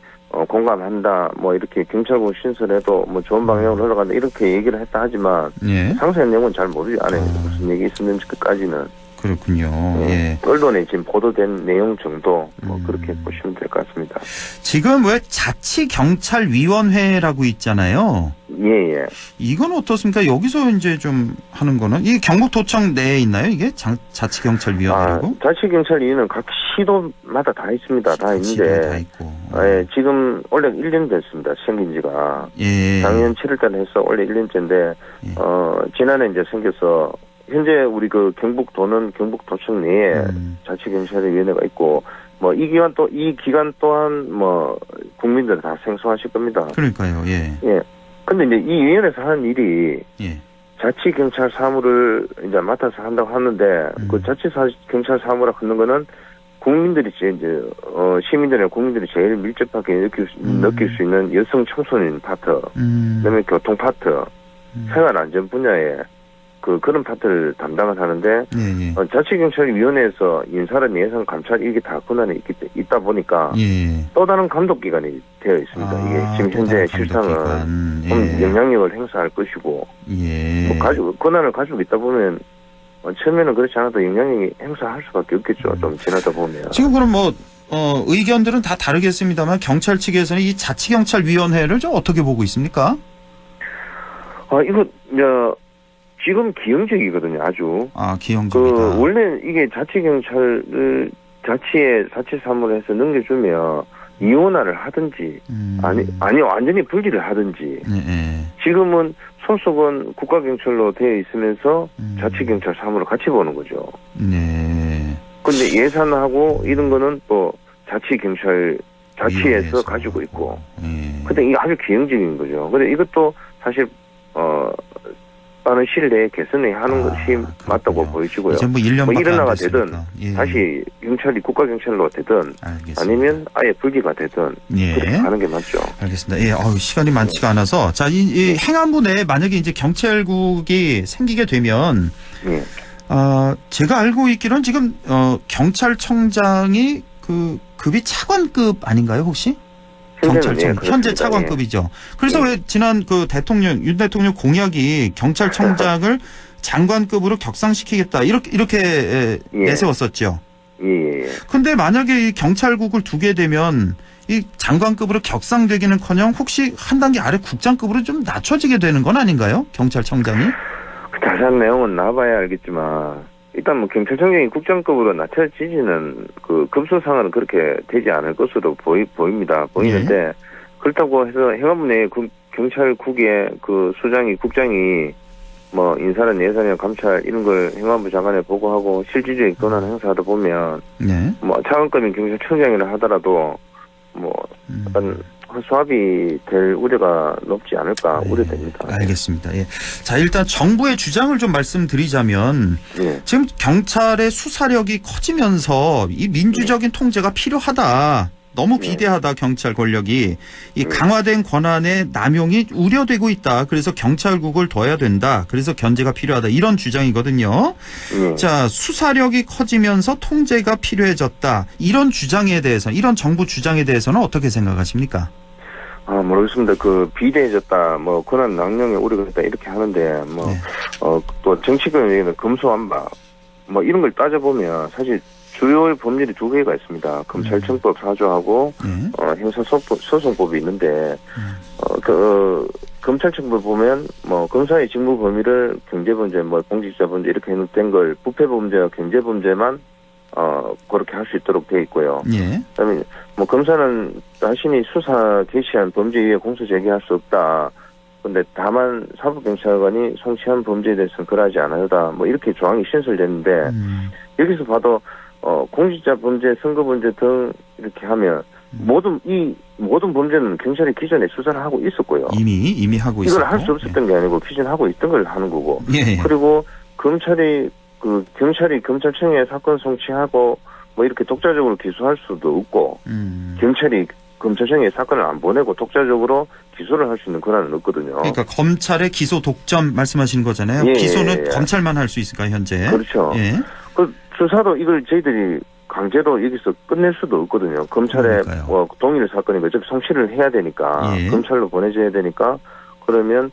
공감한다, 뭐 이렇게 경찰국 신설해도 뭐 좋은 방향으로 흘러간다 이렇게 얘기를 했다 하지만 상세한 내용은 잘 모르죠. 안에 무슨 얘기 있었는지까지는. 그렇군요. 예. 언론에 지금 보도된 내용 정도 뭐 그렇게 보시면 될 것 같습니다. 지금 왜 자치경찰위원회라고 있잖아요. 예. 이건 어떻습니까? 여기서 이제 좀 하는 거는 이 경북도청 내에 있나요? 이게 자치경찰위원회라고? 자치경찰위는 각 시도마다 다 있습니다. 다 있는데. 다 있고. 지금 원래 1년 됐습니다. 생긴 지가. 예. 작년 7월달에 해서 원래 1년째인데 지난해 이제 생겨서. 현재 우리 그 경북도는 경북도청 내에 자치경찰위원회가 있고 뭐 이 기간 또한 뭐 국민들 다 생소하실 겁니다. 그러니까요. 예. 근데 이제 이 위원회에서 하는 일이 자치경찰 사무를 이제 맡아서 한다고 하는데 그 자치경찰 사무라 하는 거는 국민들이 이제 시민들이나 국민들이 제일 밀접하게 느낄 수 있는 여성 청소년 파트, 그다음에 교통 파트, 생활안전 분야에 그런 파트를 담당을 하는데, 자치경찰위원회에서 인사랑 예산 감찰 이게 다 권한이 있다 보니까, 또 다른 감독기관이 되어 있습니다. 이게 지금 현재 실상은 영향력을 행사할 것이고, 권한을 가지고 있다 보면, 처음에는 그렇지 않아도 영향력이 행사할 수밖에 없겠죠. 좀 지나다 보면. 지금 그럼 의견들은 다 다르겠습니다만, 경찰 측에서는 이 자치경찰위원회를 좀 어떻게 보고 있습니까? 지금 기형적이거든요, 아주. 기형적이다. 원래 이게 자치사무를 해서 넘겨주면 이원화를 하든지, 아니, 완전히 분리를 하든지. 지금은 소속은 국가경찰로 되어 있으면서 자치경찰 사무를 같이 보는 거죠. 근데 예산하고 이런 거는 또 자치에서 가지고 있고. 근데 이게 아주 기형적인 거죠. 근데 이것도 사실, 빠른 시일 내에 개선을 하는 것이 맞다고 보여지고요. 이제 뭐 1년밖에 일어나가 안 되든 됐으니까. 예. 다시 경찰이 국가경찰로 되든 알겠습니다. 아니면 아예 불기가 되든 예. 그렇게 하는 게 맞죠. 알겠습니다. 예, 시간이 많지가 않아서 자, 이 행안부 내에 만약에 이제 경찰국이 생기게 되면 예. 제가 알고 있기로는 지금 경찰청장이 그 급이 차관급 아닌가요, 혹시? 경찰청 현재 차관급이죠. 그래서 왜 지난 그 윤 대통령 공약이 경찰청장을 장관급으로 격상시키겠다 이렇게 내세웠었죠. 예. 근데 만약에 이 경찰국을 두게 되면 이 장관급으로 격상되기는커녕 혹시 한 단계 아래 국장급으로 좀 낮춰지게 되는 건 아닌가요? 경찰청장이? 그 자세한 내용은 나봐야 알겠지만 일단 뭐 경찰청장이 국장급으로 낮춰지지는 그 급수상은 그렇게 되지 않을 것으로 보입니다. 보이는데 그렇다고 해서 행안부 내에 경찰국의 그 수장이 국장이 뭐 인사는 예산이나 감찰 이런 걸 행안부 장관에 보고하고 실질적인 권한 행사하다 보면 뭐 차관급인 경찰청장이라 하더라도 뭐 약간 수합이 될 우려가 높지 않을까 우려됩니다. 알겠습니다. 예. 자, 일단 정부의 주장을 좀 말씀드리자면 지금 경찰의 수사력이 커지면서 이 민주적인 통제가 필요하다. 너무 비대하다 경찰 권력이. 이 강화된 권한의 남용이 우려되고 있다. 그래서 경찰국을 둬야 된다. 그래서 견제가 필요하다. 이런 주장이거든요. 자, 수사력이 커지면서 통제가 필요해졌다. 이런 주장에 대해서, 이런 정부 주장에 대해서는 어떻게 생각하십니까? 모르겠습니다. 그 비대해졌다, 뭐 권한 남용에 우려가 있다 이렇게 하는데 또 정치권에는 금수완박 뭐 이런 걸 따져보면 사실 주요 법률이 두 개가 있습니다. 검찰청법 4조하고 형사소송법이 있는데 검찰청법 보면 뭐 검사의 직무 범위를 경제범죄, 뭐 공직자범죄 이렇게 해놓은 걸 부패범죄와 경제범죄만 그렇게 할 수 있도록 돼 있고요. 그다음에 뭐 검사는 자신이 수사 개시한 범죄 이후에 공소 제기할 수 없다. 근데 다만 사법경찰관이 송치한 범죄에 대해서는 그러하지 않아요다. 뭐 이렇게 조항이 신설됐는데 여기서 봐도 공직자 범죄, 선거 범죄 등 이렇게 하면 모든 범죄는 경찰이 기존에 수사를 하고 있었고요. 이미 하고 있었고. 이걸 할 수 없었던 게 아니고 기존에 하고 있던 걸 하는 거고. 그리고 경찰이 검찰청에 사건 송치하고 뭐 이렇게 독자적으로 기소할 수도 없고 경찰이 검찰청에 사건을 안 보내고 독자적으로 기소를 할 수 있는 권한은 없거든요. 그러니까 검찰의 기소 독점 말씀하시는 거잖아요. 기소는 검찰만 할 수 있을까요, 현재? 그렇죠. 그 수사도 이걸 저희들이 강제로 여기서 끝낼 수도 없거든요. 검찰에 뭐 동일 사건이고 어차피 송치를 해야 되니까 검찰로 보내줘야 되니까 그러면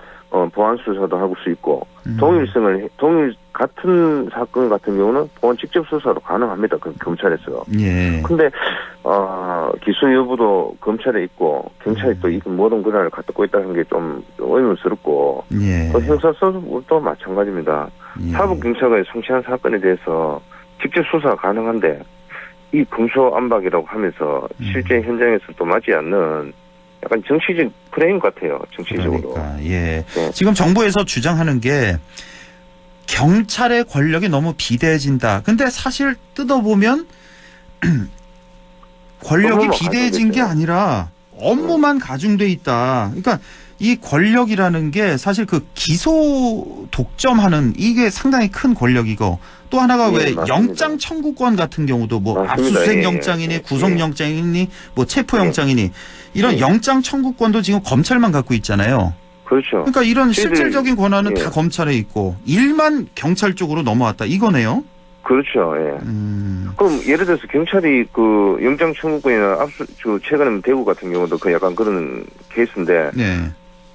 보안 수사도 할 수 있고 동일 같은 사건 같은 경우는 보안 직접 수사도 가능합니다. 검찰에서. 근데 기소 여부도 검찰에 있고 경찰이 또 이 모든 권한을 갖고 있다는 게 좀 의문스럽고 또 형사소송도 마찬가지입니다. 사법경찰관이 송치한 사건에 대해서 직접 수사 가능한데 이 금수안박이라고 하면서 실제 현장에서 또 맞지 않는 약간 정치적 프레임 같아요. 정치적으로. 지금 정부에서 주장하는 게 경찰의 권력이 너무 비대해진다. 근데 사실 뜯어보면 권력이 비대해진 게 아니라 업무만 가중돼 있다. 그러니까 이 권력이라는 게 사실 그 기소 독점하는 이게 상당히 큰 권력이고 또 하나가 왜 영장 청구권 같은 경우도 뭐 압수수색 영장이니 구속영장이니 뭐 체포영장이니 이런 영장 청구권도 지금 검찰만 갖고 있잖아요. 그렇죠. 그러니까 이런 실질적인 권한은 다 검찰에 있고 일만 경찰 쪽으로 넘어왔다 이거네요. 그렇죠. 그럼 예를 들어서 경찰이 그 영장 청구권이나 최근에 대구 같은 경우도 그 약간 그런 케이스인데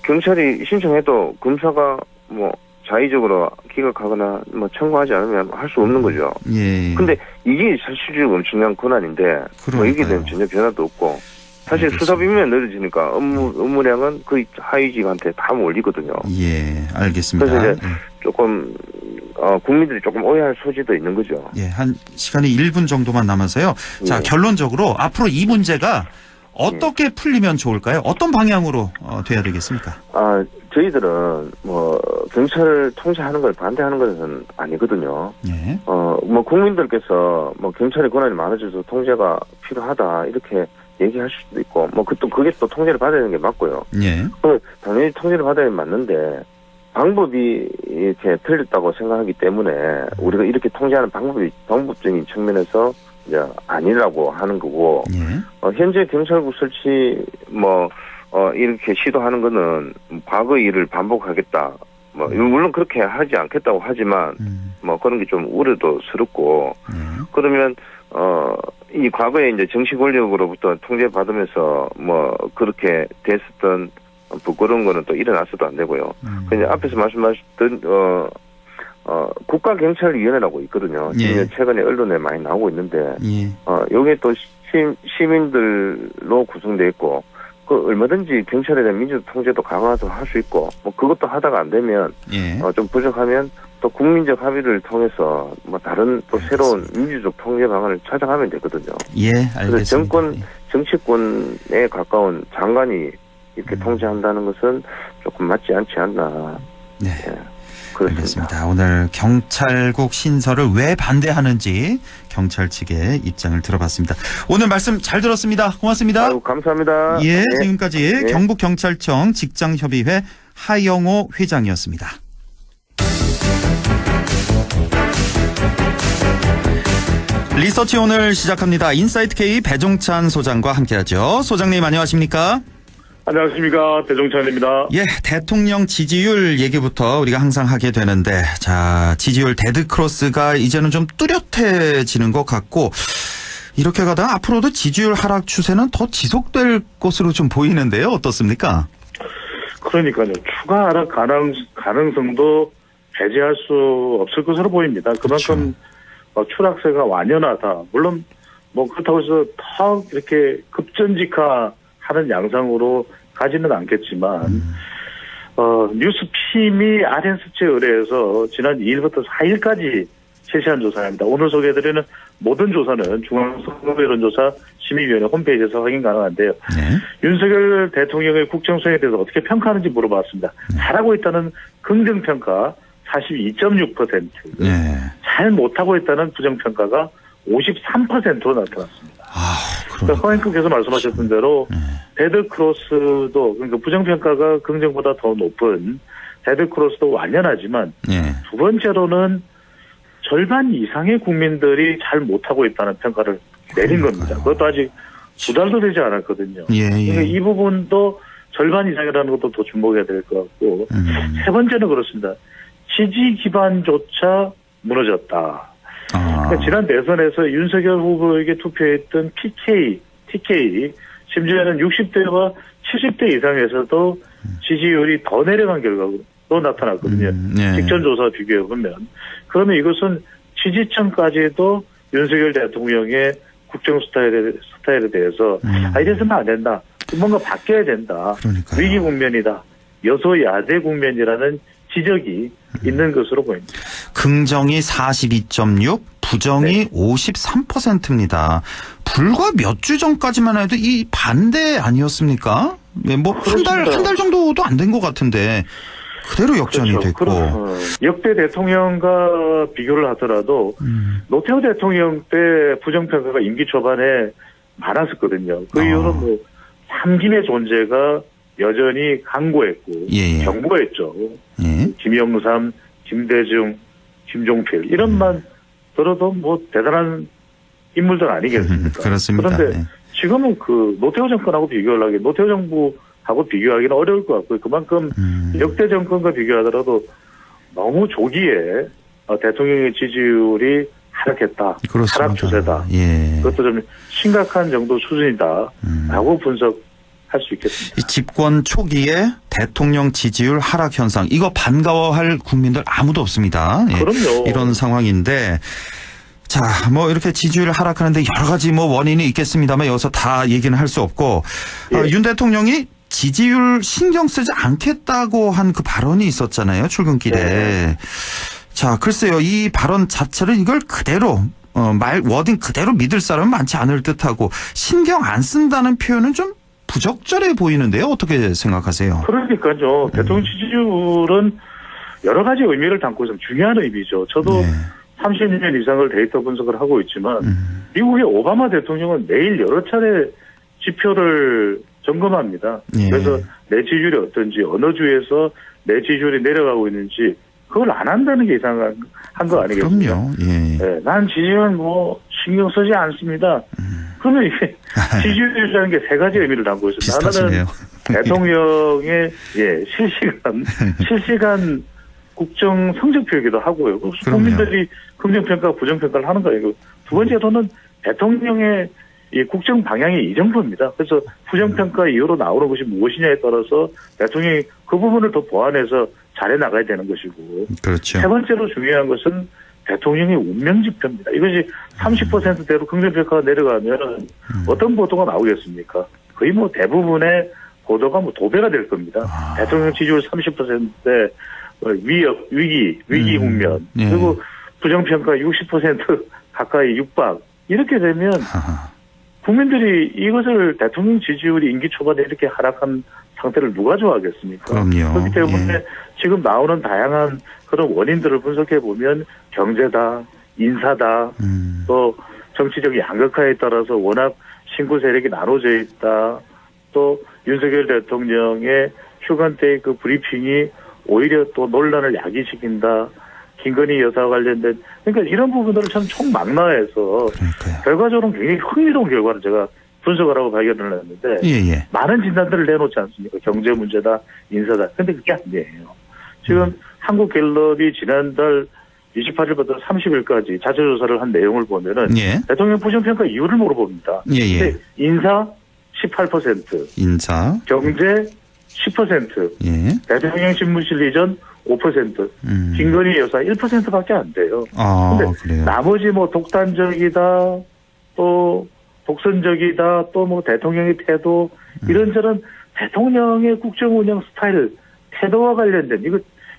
경찰이 신청해도 검사가 뭐 자의적으로 기각하거나 뭐 청구하지 않으면 할 수 없는 거죠. 근데 이게 사실적으로 엄청난 권한인데 뭐 이게 되면 전혀 변화도 없고 사실 수사 비밀이 늘어지니까 업무량은 거의 하위직한테 다 몰리거든요. 알겠습니다. 그래서 이제 조금 국민들이 조금 오해할 소지도 있는 거죠. 한 시간이 1분 정도만 남아서요. 자, 결론적으로 앞으로 이 문제가 어떻게 풀리면 좋을까요? 어떤 방향으로 돼야 되겠습니까? 저희들은 뭐 경찰을 통제하는 걸 반대하는 것은 아니거든요. 뭐 국민들께서 뭐 경찰의 권한이 많아져서 통제가 필요하다 이렇게 얘기할 수도 있고 뭐 그게 또 통제를 받아야 되는 게 맞고요. 당연히 통제를 받아야 맞는데 방법이 이렇게 틀렸다고 생각하기 때문에 우리가 이렇게 통제하는 방법적인 측면에서 이제 아니라고 하는 거고, 현재 경찰국 설치 이렇게 시도하는 거는 과거 일을 반복하겠다. 물론 그렇게 하지 않겠다고 하지만 그런 게 좀 우려도스럽고, 그러면 이 과거에 이제 정치 권력으로부터 통제받으면서 그렇게 됐었던 부끄러운 거는 또 일어나서도 안 되고요. 그냥 앞에서 말씀하셨던 국가경찰위원회라고 있거든요. 최근에 언론에 많이 나오고 있는데, 여기에 또 시민들로 구성되어 있고, 얼마든지 경찰에 대한 민주 통제도 강화도 할 수 있고, 그것도 하다가 안 되면, 좀 부족하면 또 국민적 합의를 통해서 다른 또 새로운 민주적 통제 방안을 찾아가면 되거든요. 알겠습니다. 그래서 정치권에 가까운 장관이 이렇게 통제한다는 것은 조금 맞지 않지 않나. 알겠습니다. 오늘 경찰국 신설을 왜 반대하는지 경찰 측의 입장을 들어봤습니다. 오늘 말씀 잘 들었습니다. 고맙습니다. 감사합니다. 지금까지 경북경찰청 직장협의회 하영호 회장이었습니다. 리서치 오늘 시작합니다. 인사이트 K 배종찬 소장과 함께하죠. 소장님 안녕하십니까? 안녕하십니까. 배종찬입니다. 대통령 지지율 얘기부터 우리가 항상 하게 되는데, 자, 지지율 데드크로스가 이제는 좀 뚜렷해지는 것 같고, 이렇게 가다가 앞으로도 지지율 하락 추세는 더 지속될 것으로 좀 보이는데요. 어떻습니까? 그러니까요. 추가 하락 가능성도 배제할 수 없을 것으로 보입니다. 그만큼 추락세가 완연하다. 물론 그렇다고 해서 더 이렇게 급전직하하는 양상으로 가지는 않겠지만 뉴스핌이 RNS체에 의뢰해서 지난 2일부터 4일까지 실시한 조사입니다. 오늘 소개해드리는 모든 조사는 중앙선거여론조사 심의위원회 홈페이지에서 확인 가능한데요. 윤석열 대통령의 국정수행에 대해서 어떻게 평가하는지 물어봤습니다. 잘하고 있다는 긍정평가 42.6%, 잘 못하고 있다는 부정평가가 53%로 나타났습니다. 그러니까 허행님께서 말씀하셨던 대로 데드크로스도, 그러니까 부정평가가 긍정보다 더 높은 데드크로스도 완연하지만 두 번째로는 절반 이상의 국민들이 잘 못하고 있다는 평가를 내린 겁니다. 그것도 아직 2달도 되지 않았거든요. 그러니까 이 부분도 절반 이상이라는 것도 더 주목해야 될 것 같고, 세 번째는 그렇습니다. 지지 기반조차 무너졌다. 그러니까 지난 대선에서 윤석열 후보에게 투표했던 TK, 심지어는 60대와 70대 이상에서도 지지율이 더 내려간 결과로 나타났거든요. 직전 조사 비교해보면. 그러면 이것은 지지층까지도 윤석열 대통령의 국정 스타일에 대해서 이래서는 안 된다. 뭔가 바뀌어야 된다. 위기 국면이다. 여소야대 국면이라는 지적이 있는 것으로 보입니다. 긍정이 42.6, 부정이 53%입니다. 불과 몇 주 전까지만 해도 이 반대 아니었습니까? 한 달 정도도 안 된 것 같은데 그대로 역전이 됐고. 역대 대통령과 비교를 하더라도 노태우 대통령 때 부정평가가 임기 초반에 많았었거든요. 그 이유는 삼김의 존재가 여전히 강고했고 경고했죠. 김영삼, 김대중, 김종필 이런만 들어도 대단한 인물들 아니겠습니까? 그렇습니다. 그런데 지금은 노태우 정권하고 비교하기는 노태우 정부하고 비교하기는 어려울 것 같고요. 그만큼 역대 정권과 비교하더라도 너무 조기에 대통령의 지지율이 하락했다. 그렇습니다. 하락 추세다. 그것도 좀 심각한 정도 수준이다라고 분석할 수 있겠습니다. 이 집권 초기에 대통령 지지율 하락 현상, 이거 반가워할 국민들 아무도 없습니다. 그럼요. 이런 상황인데, 자, 이렇게 지지율 하락하는데 여러 가지 원인이 있겠습니다만 여기서 다 얘기는 할 수 없고, 윤 대통령이 지지율 신경 쓰지 않겠다고 한 그 발언이 있었잖아요, 출근길에. 자, 글쎄요, 이 발언 자체를 이걸 그대로 워딩 그대로 믿을 사람은 많지 않을 듯하고, 신경 안 쓴다는 표현은 좀 부적절해 보이는데요. 어떻게 생각하세요? 그러니까요. 대통령 지지율은 여러 가지 의미를 담고 있으면 중요한 의미죠. 저도 30년 이상을 데이터 분석을 하고 있지만 미국의 오바마 대통령은 매일 여러 차례 지표를 점검합니다. 예. 그래서 내 지지율이 어떤지, 어느 주에서 내 지지율이 내려가고 있는지 그걸 안 한다는 게 이상한 거 아니겠습니까? 그럼요. 예. 네, 난 지지율 뭐 신경 쓰지 않습니다. 그러면 이게 지지율이라는 게 세 가지 의미를 담고 있습니다. 비슷하시네요. 하나는 대통령의 실시간 국정 성적표이기도 하고요. 국민들이 긍정평가, 부정평가를 하는 거예요. 두 번째로는 대통령의 이 국정 방향이 이 정도입니다. 그래서 부정평가 이후로 나오는 것이 무엇이냐에 따라서 대통령이 그 부분을 더 보완해서 잘해 나가야 되는 것이고. 그렇죠. 세 번째로 중요한 것은 대통령의 운명지표입니다. 이것이 30%대로 긍정평가가 내려가면 어떤 보도가 나오겠습니까? 거의 뭐 대부분의 보도가 뭐 도배가 될 겁니다. 대통령 지지율 30%대 위기 국면 예. 그리고 부정평가 60% 가까이 육박 이렇게 되면 국민들이 이것을 대통령 지지율이 임기 초반에 이렇게 하락한 상태를 누가 좋아하겠습니까? 그럼요. 그렇기 때문에 예. 지금 나오는 다양한 그런 원인들을 분석해 보면 경제다, 인사다, 또 정치적 양극화에 따라서 워낙 신구 세력이 나눠져 있다, 또 윤석열 대통령의 휴관 때의 그 브리핑이 오히려 또 논란을 야기시킨다. 김건희 여사와 관련된 그러니까 이런 부분들을 참 총망라해서 결과적으로 굉장히 흥미로운 결과를 제가 분석을 하고 발견을 했는데 예. 많은 진단들을 내놓지 않습니까? 경제 문제다, 인사다. 근데 그게 아니에요. 지금 한국갤럽이 지난달 28일부터 30일까지 자체조사를 한 내용을 보면은 예. 대통령 부정평가 이유를 물어봅니다. 예. 근데 인사 18%, 인사, 경제 10%, 예. 대통령 집무실 이전 5%, 김건희 여사 1%밖에 안 돼요. 근데 그래요. 나머지 뭐 독단적이다, 또 독선적이다, 또 뭐 대통령의 태도 이런저런 대통령의 국정 운영 스타일, 태도와 관련된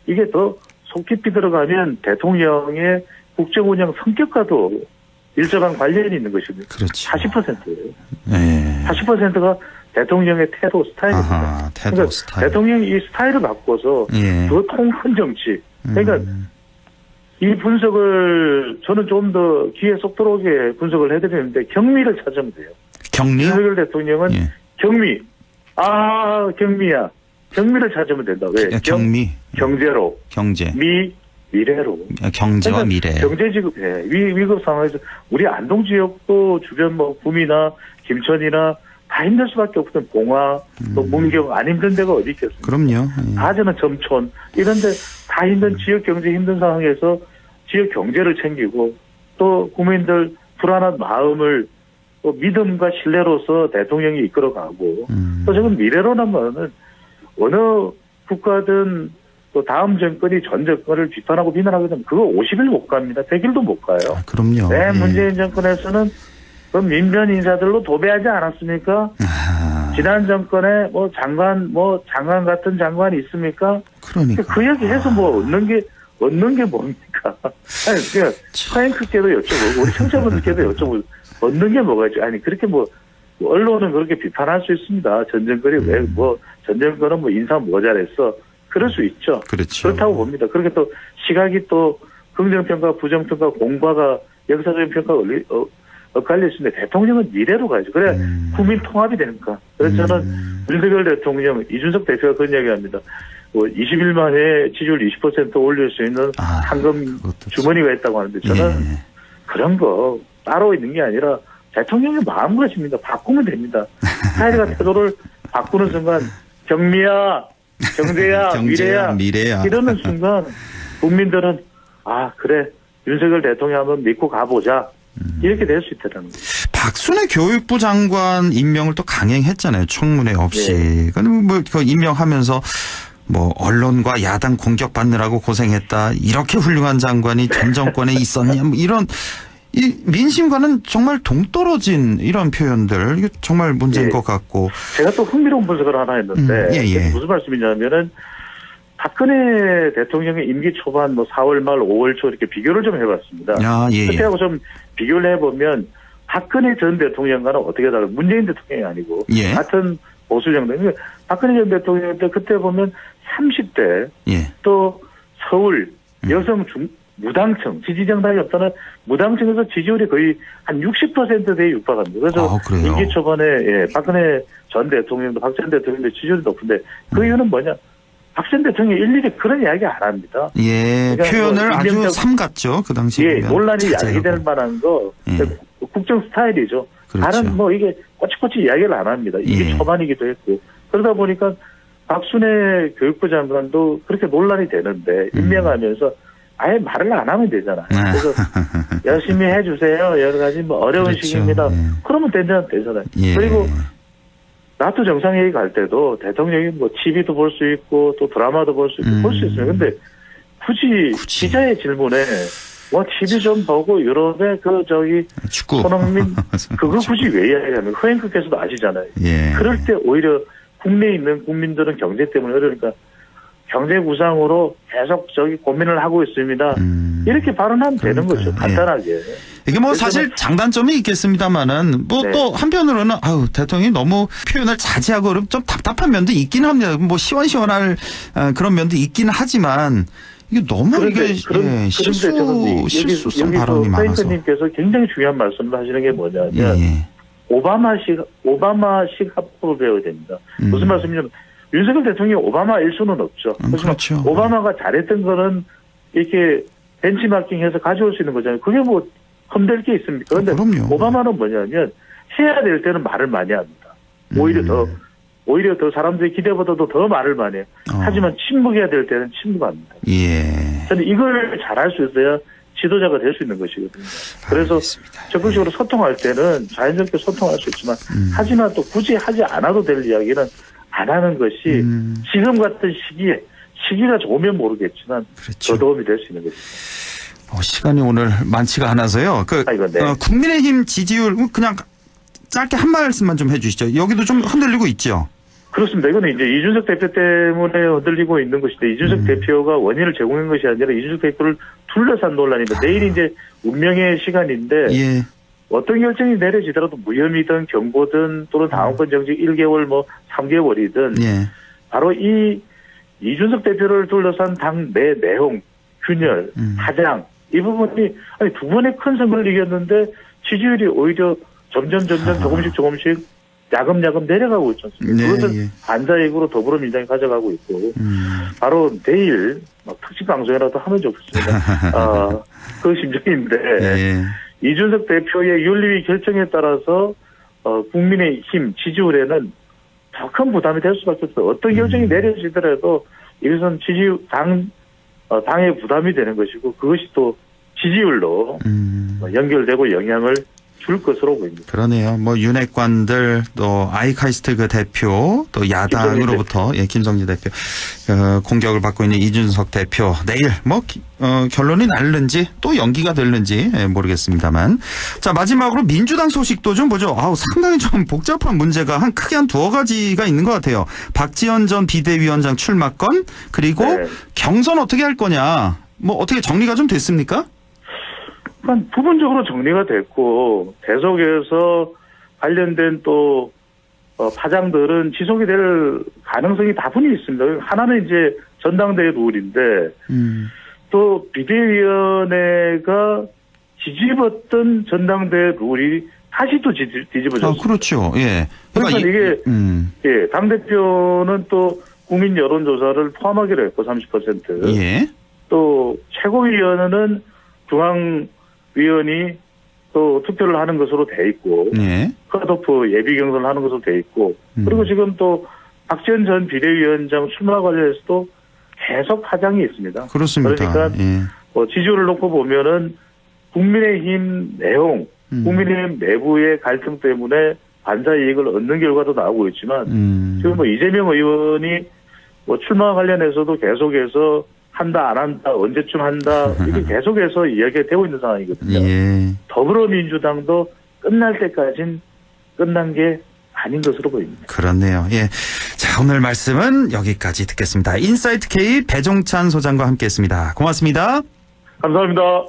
이게 더 속 깊이 들어가면 대통령의 국정 운영 성격과도 일정한 관련이 있는 것입니다. 그렇죠. 40%예요. 예. 40%가 대통령의 태도 스타일입니다. 아하, 태도 그러니까 스타일. 대통령이 이 스타일을 바꿔서 예. 더 통큰 정치. 그러니까 이 분석을 저는 좀 더 귀에 쏙 들어오게 분석을 해드리는데 경미를 찾으면 돼요. 경리요? 윤석열 대통령은 경미. 경미야. 경미를 찾으면 된다. 왜? 경미. 경제로. 경제. 미래로. 경제와 그러니까 미래. 경제 지급, 위급 상황에서 우리 안동 지역도 주변 뭐 구미나 김천이나 다 힘들 수밖에 없거든. 봉화, 또 문경 안 힘든 데가 어디 있겠습니까? 그럼요. 다저는 점촌 이런데 다 힘든 지역 경제 힘든 상황에서 지역 경제를 챙기고 또 국민들 불안한 마음을 또 믿음과 신뢰로서 대통령이 이끌어가고 또 지금 미래로라면은 어느 국가든 또 다음 정권이 전 정권을 비판하고 비난하게 되면 그거 50일 못 갑니다. 100일도 못 가요. 그럼요. 네, 예. 문재인 정권에서는 그 민변 인사들로 도배하지 않았습니까? 지난 정권에 장관 같은 장관이 있습니까? 그러니까. 그 얘기해서 얻는 게 뭡니까? 아니, 그냥 프랭크께도 여쭤보고, 우리 청취자분들께도 여쭤보고, 얻는 게 뭐가 있지? 아니, 그렇게 언론은 그렇게 비판할 수 있습니다. 전 정권이 전 정권은 인사 모자랬어. 그럴 수 있죠. 그렇죠. 그렇다고 봅니다. 그렇게 또 시각이 또 긍정평가, 부정평가, 공과가 역사적인 평가가 엇갈려 있습니다. 대통령은 미래로 가야죠. 그래야 국민 통합이 되니까. 그래서 저는 윤석열 대통령, 이준석 대표가 그런 이야기합니다. 20일 만에 지지율 20% 올릴 수 있는 황금 주머니가 있다고 하는데 저는 그런 거 따로 있는 게 아니라 대통령의 마음가짐입니다. 바꾸면 됩니다. 스타일과 태도를 바꾸는 순간 경미야, 경제야, 미래야 이러는 순간 국민들은 그래 윤석열 대통령 한번 믿고 가보자 이렇게 될 수 있다는 거죠. 박순애 교육부 장관 임명을 또 강행했잖아요. 청문회 없이. 그럼 그 임명하면서 언론과 야당 공격받느라고 고생했다. 이렇게 훌륭한 장관이 전 정권에 있었냐. 이런 이 민심과는 정말 동떨어진 이런 표현들. 이게 정말 문제인 것 같고. 제가 또 흥미로운 분석을 하나 했는데 무슨 말씀이냐면은 박근혜 대통령의 임기 초반 4월 말 5월 초 이렇게 비교를 좀 해봤습니다. 그때하고 좀 비교를 해보면 박근혜 전 대통령과는 어떻게 다르고 문재인 대통령이 아니고 같은 보수 정당. 박근혜 전 대통령 때 그때 보면 30대 또 서울 여성 무당층, 지지 정당이 없다는 무당층에서 지지율이 거의 한 60%대에 육박합니다. 그래서 임기 초반에 박근혜 전 대통령도 박 전 대통령도 지지율이 높은데 그 이유는 뭐냐? 박 전 대통령이 일일이 그런 이야기 안 합니다. 예, 그러니까 표현을 뭐 아주 삼갔죠. 그 당시에. 예, 논란이 야기될 만한 거 국정 스타일이죠. 그렇죠. 다른 뭐 이게 꼬치꼬치 이야기를 안 합니다. 이게 초반이기도 했고 그러다 보니까 박순애 교육부 장관도 그렇게 논란이 되는데 임명하면서 아예 말을 안 하면 되잖아요. 그래서 열심히 해주세요. 여러 가지 뭐 어려운 그렇죠. 시기입니다. 그러면 되잖아요. 그리고 나토 정상회의 갈 때도 대통령이 뭐 TV도 볼 수 있고 또 드라마도 볼 수 있고 볼 수 있어요. 근데 굳이 기자의 질문에 뭐 TV 좀 보고 유럽의 축구 손흥민 그거 굳이 왜 이야기하면 허행크께서도 아시잖아요. 그럴 때 오히려 국내에 있는 국민들은 경제 때문에 어려우니까 경제 구상으로 계속 고민을 하고 있습니다. 이렇게 발언하면 되는 거죠. 간단하게. 이게 뭐 사실 장단점이 있겠습니다만은 뭐 또 한편으로는 아유 대통령이 너무 표현을 자제하고 그럼 좀 답답한 면도 있긴 합니다. 뭐 시원시원할 그런 면도 있긴 하지만 이게 너무 이게 실수성 발언이 많아서. 페이커님께서 굉장히 중요한 말씀을 하시는 게 뭐냐면 오바마식 합법을 배워야 됩니다. 무슨 말씀이냐면 윤석열 대통령이 오바마 일 수는 없죠. 그렇죠. 오바마가 잘했던 거는 이렇게 벤치마킹해서 가져올 수 있는 거잖아요. 그게 뭐 험될 게 있습니까? 그런데 오바마는 뭐냐면 해야 될 때는 말을 많이 합니다. 오히려 더 사람들의 기대보다도 더 말을 많이 해요. 하지만 침묵해야 될 때는 침묵합니다. 저는 이걸 잘할 수 있어야 지도자가 될 수 있는 것이거든요. 그래서 적극적으로 소통할 때는 자연스럽게 소통할 수 있지만 하지만 또 굳이 하지 않아도 될 이야기는 안 하는 것이 지금 같은 시기가 좋으면 모르겠지만 더 도움이 될 수 있는 것입니다. 시간이 오늘 많지가 않아서요. 국민의힘 지지율 그냥 짧게 한 말씀만 좀 해주시죠. 여기도 좀 흔들리고 있죠. 그렇습니다. 이거는 이제 이준석 대표 때문에 흔들리고 있는 것인데 이준석 대표가 원인을 제공한 것이 아니라 이준석 대표를 둘러싼 논란입니다. 내일이 이제 운명의 시간인데 어떤 결정이 내려지더라도 무혐의든 경고든 또는 다음권 정직 1개월 뭐 3개월이든 바로 이 이준석 대표를 둘러싼 당 내 내용, 균열, 파장 이 부분이 두 번의 큰 선거를 이겼는데 지지율이 오히려 점점 조금씩 야금야금 내려가고 있지 않습니까? 그것은 반자익으로 더불어민주당이 가져가고 있고 바로 내일 특집 방송이라도 하면 좋겠습니다. 그 심정인데 이준석 대표의 윤리위 결정에 따라서 국민의힘 지지율에는 더 큰 부담이 될 수밖에 없어요. 어떤 결정이 내려지더라도 이것은 당의 부담이 되는 것이고 그것이 또 지지율로 연결되고 영향을 줄 것으로 보입니다. 그러네요. 뭐 윤핵관들 또 아이카이스트 그 대표 또 야당으로부터 김성진 대표 공격을 받고 있는 이준석 대표 내일 뭐 결론이 날는지 또 연기가 될는지 모르겠습니다만 자 마지막으로 민주당 소식도 좀 보죠. 상당히 좀 복잡한 문제가 크게 한 두어 가지가 있는 것 같아요. 박지원 전 비대위원장 출마건 그리고 경선 어떻게 할 거냐 뭐 어떻게 정리가 좀 됐습니까? 부분적으로 정리가 됐고 계속해서 관련된 또 파장들은 지속이 될 가능성이 다분히 있습니다. 하나는 이제 전당대회 룰인데 또 비대위원회가 뒤집었던 전당대회 룰이 다시 또 뒤집어졌습니다. 그렇죠. 그러니까 이게 당대표는 또 국민 여론조사를 포함하기로 했고 30%. 또 최고위원회는 중앙위원이 또 투표를 하는 것으로 돼 있고 컷오프 예비 경선을 하는 것으로 돼 있고 그리고 지금 또 박지원 전 비대위원장 출마 관련해서도 계속 파장이 있습니다. 그렇습니다. 그러니까 지지율을 놓고 보면은 국민의힘 내용, 국민의힘 내부의 갈등 때문에 반사 이익을 얻는 결과도 나오고 있지만 지금 이재명 의원이 출마 관련해서도 계속해서 한다 안 한다 언제쯤 한다 이게 계속해서 이야기가 되고 있는 상황이거든요. 더불어민주당도 끝날 때까지는 끝난 게 아닌 것으로 보입니다. 그렇네요. 자 오늘 말씀은 여기까지 듣겠습니다. 인사이트 K 배종찬 소장과 함께했습니다. 고맙습니다. 감사합니다.